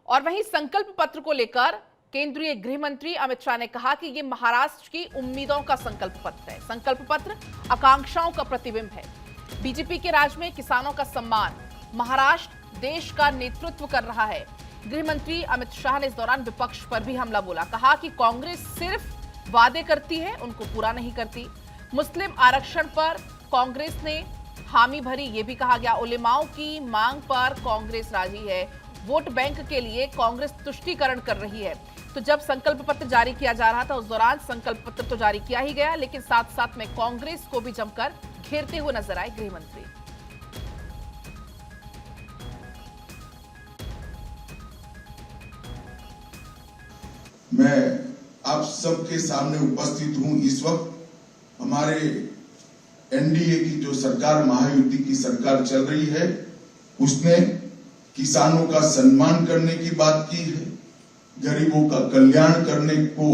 और वहीं संकल्प पत्र को लेकर केंद्रीय गृह मंत्री अमित शाह ने कहा कि यह महाराष्ट्र की उम्मीदों का संकल्प पत्र है। संकल्प पत्र आकांक्षाओं का प्रतिबिंब है। बीजेपी के राज में किसानों का सम्मान, महाराष्ट्र देश का नेतृत्व कर रहा है। गृह मंत्री अमित शाह ने इस दौरान विपक्ष पर भी हमला बोला। कहा कि कांग्रेस सिर्फ वादे करती है, उनको पूरा नहीं करती। मुस्लिम आरक्षण पर कांग्रेस ने हामी भरी, यह भी कहा गया। उलेमाओं की मांग पर कांग्रेस राजी है। वोट बैंक के लिए कांग्रेस तुष्टीकरण कर रही है। तो जब संकल्प पत्र जारी किया जा रहा था उस दौरान संकल्प पत्र तो जारी किया ही गया, लेकिन साथ साथ में कांग्रेस को भी जमकर घेरते हुए नजर आए गृह मंत्री। मैं आप सबके सामने उपस्थित हूं। इस वक्त हमारे एनडीए की जो सरकार, महायुति की सरकार चल रही है, उसने किसानों का सम्मान करने की बात की है, गरीबों का कल्याण करने को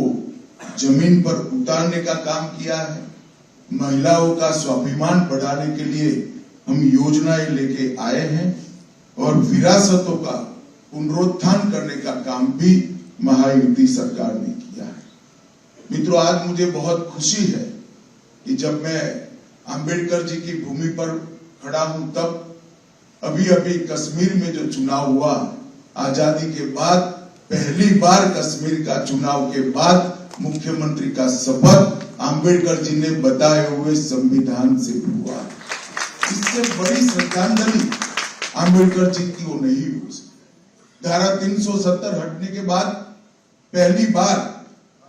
जमीन पर उतारने का काम किया है, महिलाओं का स्वाभिमान बढ़ाने के लिए हम योजनाएं लेके आए हैं और विरासतों का पुनरुत्थान करने का काम भी महायुति सरकार ने किया है। मित्रों, आज मुझे बहुत खुशी है कि जब मैं अंबेडकर जी की भूमि पर खड़ा हूं, तब अभी अभी कश्मीर में जो चुनाव हुआ, आजादी के बाद पहली बार कश्मीर का चुनाव के बाद मुख्यमंत्री का शपथ अंबेडकर जी ने बताए हुए संविधान से हुआ। इससे बड़ी श्रद्धांजलि अंबेडकर जी की वो नहीं हो सकती। धारा 370 हटने के बाद पहली बार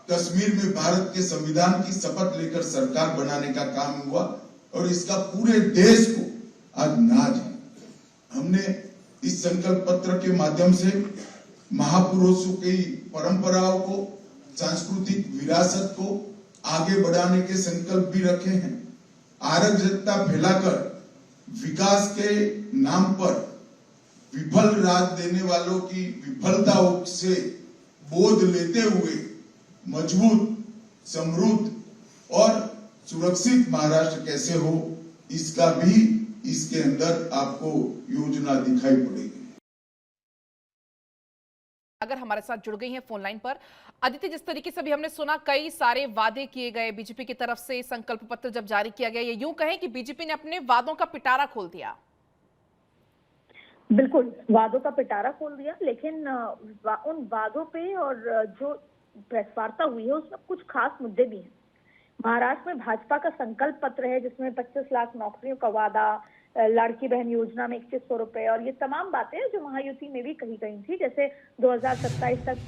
कश्मीर में भारत के संविधान की शपथ लेकर सरकार बनाने का काम हुआ और इसका पूरे देश को आज नाज है। हमने इस संकल्प पत्र के माध्यम से महापुरुषों की परंपराओं को, सांस्कृतिक विरासत को आगे बढ़ाने के संकल्प भी रखे हैं। अराजकता फैलाकर विकास के नाम पर विफल राज देने वालों की विफलताओं से बोध लेते हुए मजबूत, समृद्ध और सुरक्षित महाराष्ट्र कैसे हो, इसका भी इसके अंदर आपको योजना दिखाई पड़ेगी। अगर हमारे साथ जुड़ गई हैं फोन लाइन पर अदिति, जिस तरीके से भी हमने सुना, कई सारे वादे किए गए बीजेपी की तरफ से। संकल्प पत्र जब जारी किया गया, ये यूं कहें कि बीजेपी ने अपने वादों का पिटारा खोल दिया। बिल्कुल, वादों का पिटारा खोल दिया, लेकिन उन वादों पे और जो प्रेस वार्ता हुई है उसमें कुछ खास मुद्दे भी हैं। महाराष्ट्र में भाजपा का संकल्प पत्र है जिसमें 25 लाख नौकरियों का वादा, लड़की बहन योजना में 2100 रुपए और ये तमाम बातें जो महायुति में भी कही गई थी। जैसे 2027 तक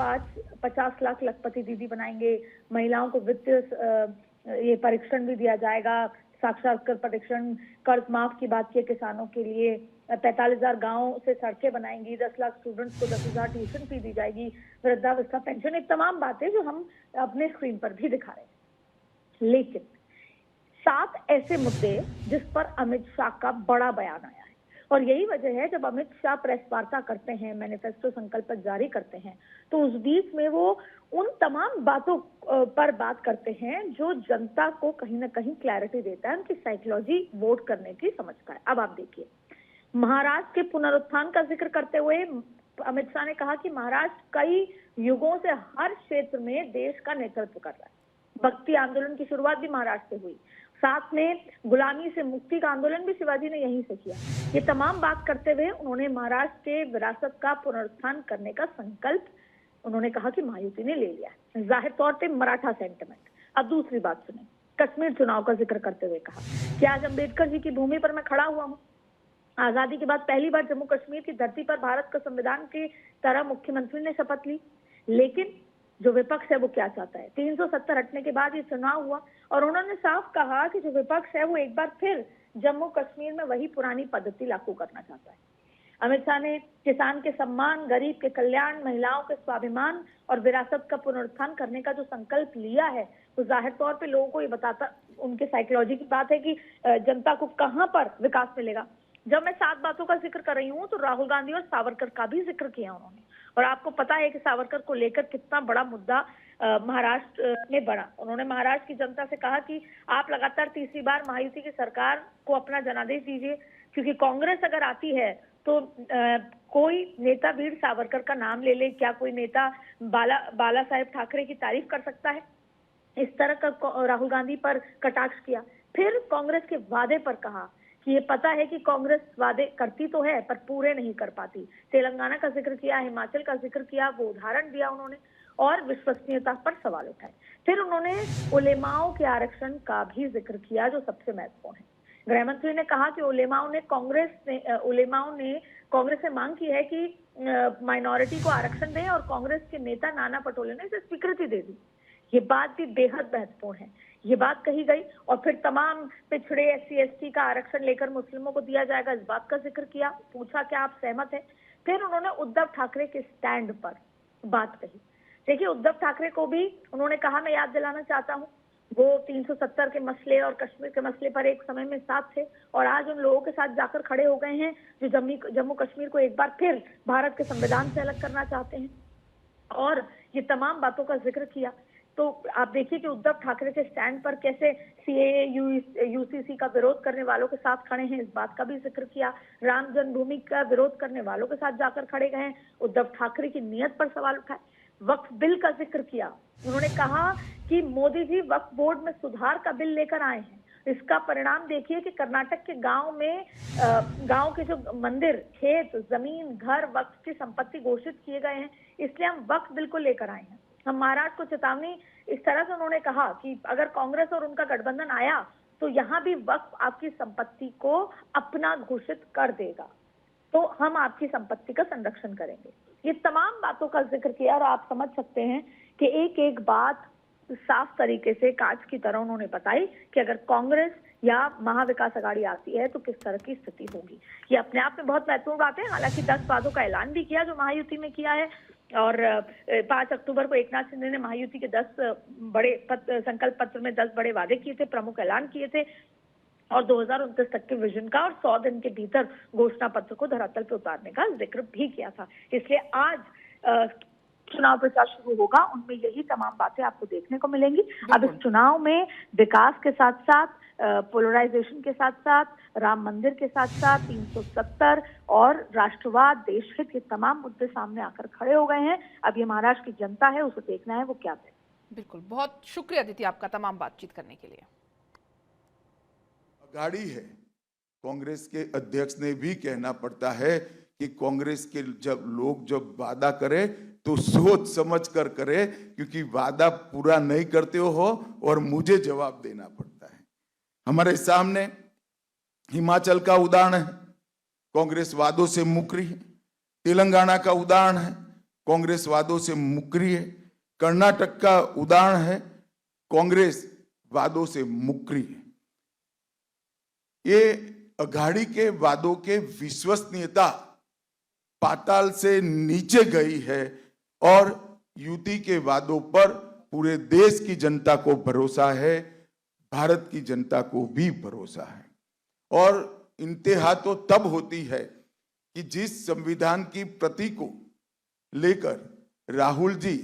50 लाख लखपति दीदी बनाएंगे, महिलाओं को वित्तीय ये परीक्षण भी दिया जाएगा, साक्षात्कार परीक्षण, कर्ज माफ की बात की किसानों के लिए, 45,000 गाँव से सड़कें बनाएंगी, 10 लाख स्टूडेंट्स को 10,000 ट्यूशन फी दी जाएगी, वृद्धावस्था पेंशन, ये तमाम बातें जो हम अपने स्क्रीन पर भी दिखा रहे हैं। लेकिन 7 ऐसे मुद्दे जिस पर अमित शाह का बड़ा बयान आया है और यही वजह है जब अमित शाह प्रेस वार्ता करते हैं, मैनिफेस्टो संकल्प जारी करते हैं, तो उस बीच में वो उन तमाम बातों पर बात करते हैं जो जनता को कहीं ना कहीं क्लैरिटी देता है, उनकी साइकोलॉजी वोट करने की समझता है। अब आप देखिए, महाराष्ट्र के पुनरुत्थान का जिक्र करते हुए अमित शाह ने कहा कि महाराष्ट्र कई युगों से हर क्षेत्र में देश का नेतृत्व कर रहा है। भक्ति आंदोलन की शुरुआत भी महाराष्ट्र से हुई, साथ में गुलामी से मुक्ति का आंदोलन भी शिवाजी ने यहीं से किया। ये तमाम बात करते हुए उन्होंने महाराष्ट्र के विरासत का पुनरुत्थान करने का संकल्प उन्होंने कहा कि महायुति ने ले लिया है, जाहिर तौर पे मराठा सेंटिमेंट। अब दूसरी बात सुने, कश्मीर चुनाव का जिक्र करते हुए कहा कि आज अम्बेडकर जी की भूमि पर मैं खड़ा हुआ हूँ। आजादी के बाद पहली बार जम्मू कश्मीर की धरती पर भारत का संविधान की तरह मुख्यमंत्री ने शपथ ली, लेकिन जो विपक्ष है वो क्या चाहता है? 370 हटने के बाद ये चुनाव हुआ और उन्होंने साफ कहा कि जो विपक्ष है वो एक बार फिर जम्मू कश्मीर में वही पुरानी पद्धति लागू करना चाहता है। अमित शाह ने किसान के सम्मान, गरीब के कल्याण, महिलाओं के स्वाभिमान और विरासत का पुनरुत्थान करने का जो संकल्प लिया है, तो जाहिर तौर पे लोगों को ये बताता, उनके साइकोलॉजी की बात है कि जनता को कहां पर विकास मिलेगा। जब मैं 7 बातों का जिक्र कर रही हूँ तो राहुल गांधी और सावरकर का भी जिक्र किया उन्होंने, और आपको पता है कि सावरकर को लेकर कितना बड़ा मुद्दा महाराष्ट्र में बढ़ा। उन्होंने महाराष्ट्र की जनता से कहा कि आप लगातार तीसरी बार महायुति की सरकार को अपना जनादेश दीजिए, क्योंकि कांग्रेस अगर आती है तो कोई नेता वीर सावरकर का नाम ले ले, क्या कोई नेता बाला साहेब ठाकरे की तारीफ कर सकता है? इस तरह का राहुल गांधी पर कटाक्ष किया। फिर कांग्रेस के वादे पर कहा कि ये पता है कि कांग्रेस वादे करती तो है पर पूरे नहीं कर पाती। तेलंगाना का जिक्र किया, हिमाचल का जिक्र किया, वो उदाहरण दिया उन्होंने और विश्वसनीयता पर सवाल उठाए। फिर उन्होंने उलेमाओं के आरक्षण का भी जिक्र किया जो सबसे महत्वपूर्ण है। गृह मंत्री ने कहा कि उलेमाओं ने कांग्रेस से मांग की है कि माइनॉरिटी को आरक्षण दें और कांग्रेस के नेता नाना पटोले ने इसे स्वीकृति दे दी। ये बात भी बेहद महत्वपूर्ण है। ये बात कही गई और फिर तमाम पिछड़े SC/ST का आरक्षण लेकर मुस्लिमों को दिया जाएगा, इस बात का जिक्र किया। पूछा क्या आप सहमत हैं? फिर उन्होंने उद्धव ठाकरे के स्टैंड पर बात कही। देखिए, उद्धव ठाकरे को भी उन्होंने कहा, मैं याद दिलाना चाहता हूँ, वो 370 के मसले और कश्मीर के मसले पर एक समय में साथ थे और आज उन लोगों के साथ जाकर खड़े हो गए हैं जो जम्मू कश्मीर को एक बार फिर भारत के संविधान से अलग करना चाहते हैं और ये तमाम बातों का जिक्र किया। तो आप देखिए कि उद्धव ठाकरे के स्टैंड पर कैसे CAA UCC का विरोध करने वालों के साथ खड़े हैं, इस बात का भी जिक्र किया। राम जन्मभूमि का विरोध करने वालों के साथ जाकर खड़े गए हैं, उद्धव ठाकरे की नीयत पर सवाल उठाए। वक्फ बिल का जिक्र किया। उन्होंने कहा कि मोदी जी वक्फ बोर्ड में सुधार का बिल लेकर आए हैं। इसका परिणाम देखिए कि कर्नाटक के गांव के जो मंदिर, खेत, जमीन, घर वक्फ की संपत्ति घोषित किए गए हैं, इसलिए हम वक्फ बिल को लेकर आए हैं। हम महाराष्ट्र को चेतावनी इस तरह से उन्होंने कहा कि अगर कांग्रेस और उनका गठबंधन आया तो यहाँ भी वक्फ आपकी संपत्ति को अपना घोषित कर देगा, तो हम आपकी संपत्ति का संरक्षण करेंगे। ये तमाम बातों का जिक्र किया और आप समझ सकते हैं कि एक एक बात साफ तरीके से कांच की तरह उन्होंने बताई कि अगर कांग्रेस या महाविकास अघाड़ी आती है तो किस तरह की स्थिति होगी। ये अपने आप में बहुत महत्वपूर्ण बात है। हालांकि 10 वादों का ऐलान भी किया जो महायुति में किया है और 5 अक्टूबर को एकनाथ शिंदे ने महायुति के 10 बड़े संकल्प पत्र में 10 बड़े वादे किए थे, प्रमुख ऐलान किए थे और 2029 तक के विजन का और 100 दिन के भीतर घोषणा पत्र को धरातल पर उतारने का जिक्र भी किया था। इसलिए आज चुनाव प्रचार शुरू होगा, उनमें यही तमाम बातें आपको देखने को मिलेंगी। अब इस चुनाव में विकास के साथ साथ, पोलराइजेशन के साथ साथ, राम मंदिर के साथ साथ 370 और राष्ट्रवाद, देशहित, ये तमाम मुद्दे सामने आकर खड़े हो गए हैं। अब ये महाराष्ट्र की जनता है, उसे देखना है वो क्या है। बिल्कुल, बहुत शुक्रिया अदिति आपका तमाम बातचीत करने के लिए। अघाड़ी है, कांग्रेस के अध्यक्ष ने भी कहना पड़ता है कि कांग्रेस के जब वादा करे तो सोच समझ कर करे, क्योंकि वादा पूरा नहीं करते हो और मुझे जवाब देना पड़ता है। हमारे सामने हिमाचल का उदाहरण है, कांग्रेस वादों से मुकरी है। तेलंगाना का उदाहरण है, कांग्रेस वादों से मुकरी है। कर्नाटक का उदाहरण है, कांग्रेस वादों से मुकरी है। ये अघाड़ी के वादों के विश्वसनीयता पाताल से नीचे गई है और युति के वादों पर पूरे देश की जनता को भरोसा है, भारत की जनता को भी भरोसा है। और इंतहा तो तब होती है कि जिस संविधान की प्रति को लेकर राहुल जी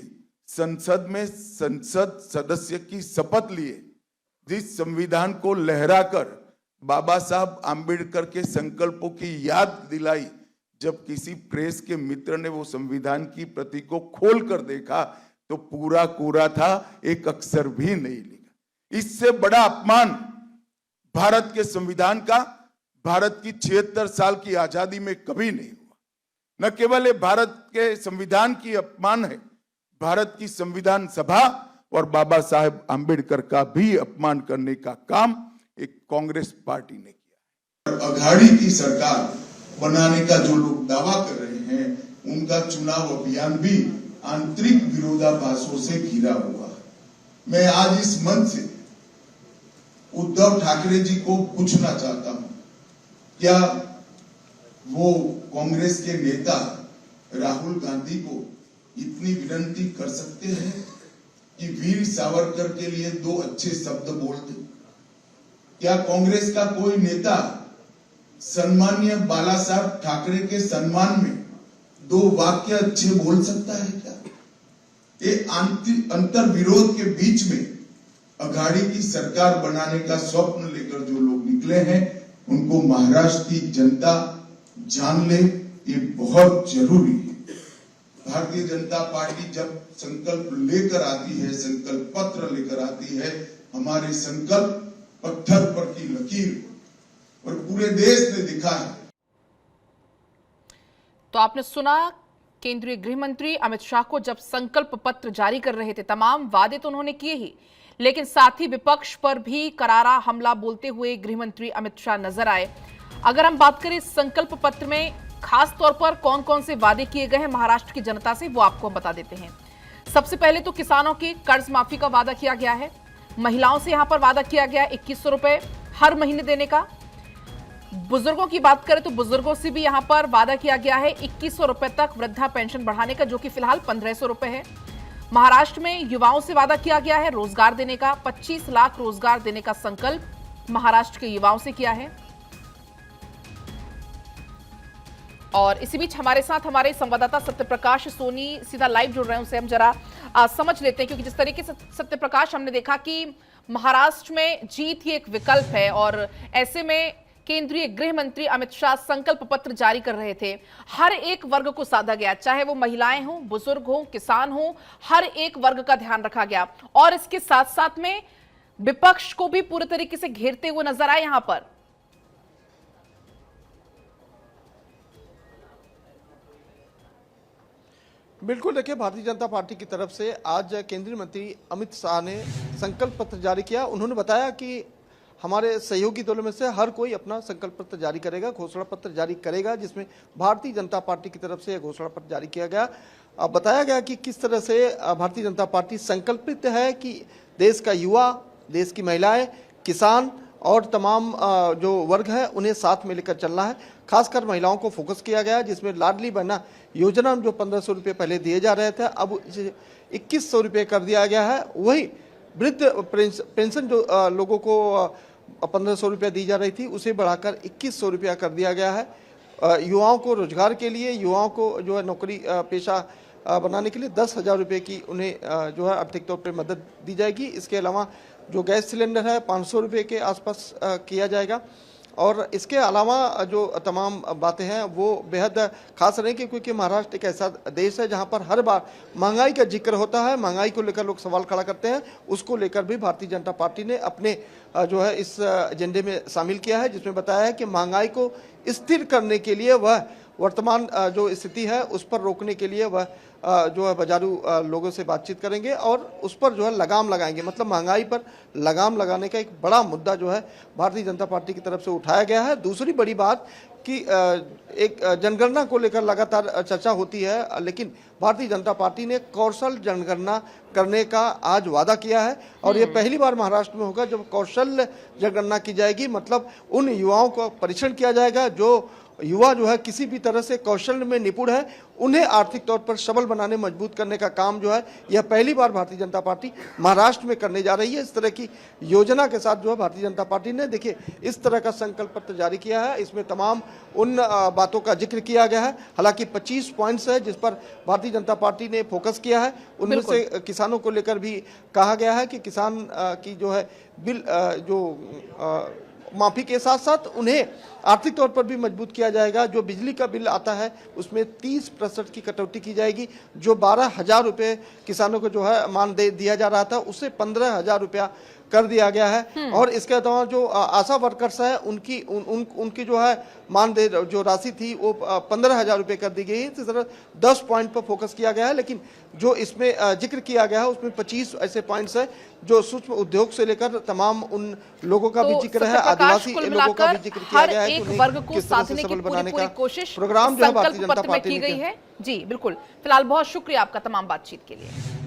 संसद में संसद सदस्य की शपथ लिए, जिस संविधान को लहराकर बाबा साहब आंबेडकर के संकल्पों की याद दिलाई, जब किसी प्रेस के मित्र ने वो संविधान की प्रति को खोल कर देखा तो पूरा कोरा था, एक अक्षर भी नहीं लिखा। इससे बड़ा अपमान भारत के संविधान का, भारत की 76 साल की आजादी में कभी नहीं हुआ। न केवल ये भारत के संविधान की अपमान है, भारत की संविधान सभा और बाबा साहेब आंबेडकर का भी अपमान करने का काम एक कांग्रेस पार्टी ने किया। अघाड़ी की सरकार बनाने का जो लोग दावा कर रहे हैं, उनका चुनाव अभियान भी आंतरिक विरोधाभासों से घिरा हुआ है। मैं आज इस मंच से उद्धव ठाकरे जी को पूछना चाहता हूं, क्या वो कांग्रेस के नेता राहुल गांधी को इतनी विनती कर सकते हैं कि वीर सावरकर के लिए 2 अच्छे शब्द बोल दे? क्या कांग्रेस का कोई नेता सम्मानीय बाला साहब ठाकरे के सम्मान में 2 वाक्य अच्छे बोल सकता है क्या? ये अंतर विरोध के बीच में अघाड़ी की सरकार बनाने का स्वप्न लेकर जो लोग निकले हैं, उनको महाराष्ट्र की जनता जान ले, ये बहुत जरूरी है। भारतीय जनता पार्टी जब संकल्प लेकर आती है, संकल्प पत्र लेकर आती है, हमारे संकल्प पत्थर पर की लकीर और पूरे देश ने दिखा है। तो आपने सुना केंद्रीय गृह मंत्री अमित शाह को जब संकल्प पत्र जारी कर रहे थे। तमाम वादे तो उन्होंने किए ही, लेकिन साथ ही विपक्ष पर भी करारा हमला बोलते हुए गृह मंत्री अमित शाह नजर आए। अगर हम बात करें संकल्प पत्र में खास तौर पर कौन कौन से वादे किए गए हैं महाराष्ट्र की जनता से, वो आपको हम बता देते हैं। सबसे पहले तो किसानों की कर्ज माफी का वादा किया गया है। महिलाओं से यहां पर वादा किया गया 2100 रुपए हर महीने देने का। बुजुर्गों की बात करें तो बुजुर्गों से भी यहां पर वादा किया गया है 2100 रुपए तक वृद्धा पेंशन बढ़ाने का, जो कि फिलहाल 1500 रुपए है। महाराष्ट्र में युवाओं से वादा किया गया है रोजगार देने का। 25 लाख रोजगार देने का संकल्प महाराष्ट्र के युवाओं से किया है। और इसी बीच हमारे साथ हमारे संवाददाता सत्यप्रकाश सोनी सीधा लाइव जुड़ रहे हैं, उनसे हम जरा समझ लेते हैं, क्योंकि जिस तरीके से सत्यप्रकाश हमने देखा कि महाराष्ट्र में जीत ही एक विकल्प है और ऐसे में केंद्रीय गृह मंत्री अमित शाह संकल्प पत्र जारी कर रहे थे। हर एक वर्ग को साधा गया, चाहे वो महिलाएं हों, बुजुर्ग हों, किसान हों, हर एक वर्ग का ध्यान रखा गया। और इसके साथ साथ में विपक्ष को भी पूरे तरीके से घेरते हुए नजर आए यहां पर। बिल्कुल, देखिए भारतीय जनता पार्टी की तरफ से आज केंद्रीय मंत्री अमित शाह ने संकल्प पत्र जारी किया। उन्होंने बताया कि हमारे सहयोगी दलों में से हर कोई अपना संकल्प पत्र जारी करेगा, घोषणा पत्र जारी करेगा, जिसमें भारतीय जनता पार्टी की तरफ से घोषणा पत्र जारी किया गया। बताया गया कि किस तरह से भारतीय जनता पार्टी संकल्पित है कि देश का युवा, देश की महिलाएं, किसान और तमाम जो वर्ग है उन्हें साथ में लेकर चलना है। खासकर महिलाओं को फोकस किया गया, जिसमें लाडली बहना योजना में जो 1500 रुपये पहले दिए जा रहे थे, अब 2100 रुपये कर दिया गया है। वही वृद्ध पेंशन जो लोगों को 1500 रुपया दी जा रही थी, उसे बढ़ाकर 2100 रुपया कर दिया गया है। युवाओं को रोजगार के लिए, युवाओं को जो है नौकरी पेशा बनाने के लिए 10,000 रुपये की उन्हें जो है आर्थिक तौर पर मदद दी जाएगी। इसके अलावा जो गैस सिलेंडर है 500 रुपये के आसपास किया जाएगा। और इसके अलावा जो तमाम बातें हैं वो बेहद खास रहेंगी, क्योंकि महाराष्ट्र एक ऐसा देश है जहां पर हर बार महंगाई का जिक्र होता है। महंगाई को लेकर लोग सवाल खड़ा करते हैं, उसको लेकर भी भारतीय जनता पार्टी ने अपने जो है इस एजेंडे में शामिल किया है, जिसमें बताया है कि महंगाई को स्थिर करने के लिए वह वर्तमान जो स्थिति है उस पर रोकने के लिए वह जो है बाजारू लोगों से बातचीत करेंगे और उस पर जो है लगाम लगाएंगे। मतलब महंगाई पर लगाम लगाने का एक बड़ा मुद्दा जो है भारतीय जनता पार्टी की तरफ से उठाया गया है। दूसरी बड़ी बात कि एक जनगणना को लेकर लगातार चर्चा होती है, लेकिन भारतीय जनता पार्टी ने कौशल जनगणना करने का आज वादा किया है। और ये पहली बार महाराष्ट्र में होगा जब कौशल जनगणना की जाएगी। मतलब उन युवाओं को परीक्षण किया जाएगा जो युवा जो है किसी भी तरह से कौशल में निपुण है, उन्हें आर्थिक तौर पर सबल बनाने, मजबूत करने का काम जो है यह पहली बार भारतीय जनता पार्टी महाराष्ट्र में करने जा रही है। इस तरह की योजना के साथ जो है भारतीय जनता पार्टी ने देखिए इस तरह का संकल्प पत्र जारी किया है। इसमें तमाम उन बातों का जिक्र किया गया है। हालांकि 25 पॉइंट्स है जिस पर भारतीय जनता पार्टी ने फोकस किया है। उनमें से किसानों को लेकर भी कहा गया है कि किसान की जो है बिल जो माफी के साथ साथ उन्हें आर्थिक तौर पर भी मजबूत किया जाएगा। जो बिजली का बिल आता है उसमें 30% की कटौती की जाएगी। जो 12,000 रुपये किसानों को जो है मान दिया जा रहा था उसे 15,000 रुपया कर दिया गया है। और इसके अलावा जो आशा वर्कर्स है उनकी जो है मानदेय जो राशि थी वो 15,000 रुपये कर दी गई है। इस तरह 10 पॉइंट पर फोकस किया गया है, लेकिन जो इसमें जिक्र किया गया है उसमें 25 ऐसे पॉइंट्स है जो सूक्ष्म उद्योग से लेकर तमाम उन लोगों का भी जिक्र है, आदिवासी लोगों का भी जिक्र किया गया है कि वर्ग को किस तरह से साधने की सबल बनाने का कोशिश प्रोग्राम जो है भारतीय जनता संकल्प पत्र में पार्टी की ने गई है। जी बिल्कुल, फिलहाल बहुत शुक्रिया आपका तमाम बातचीत के लिए।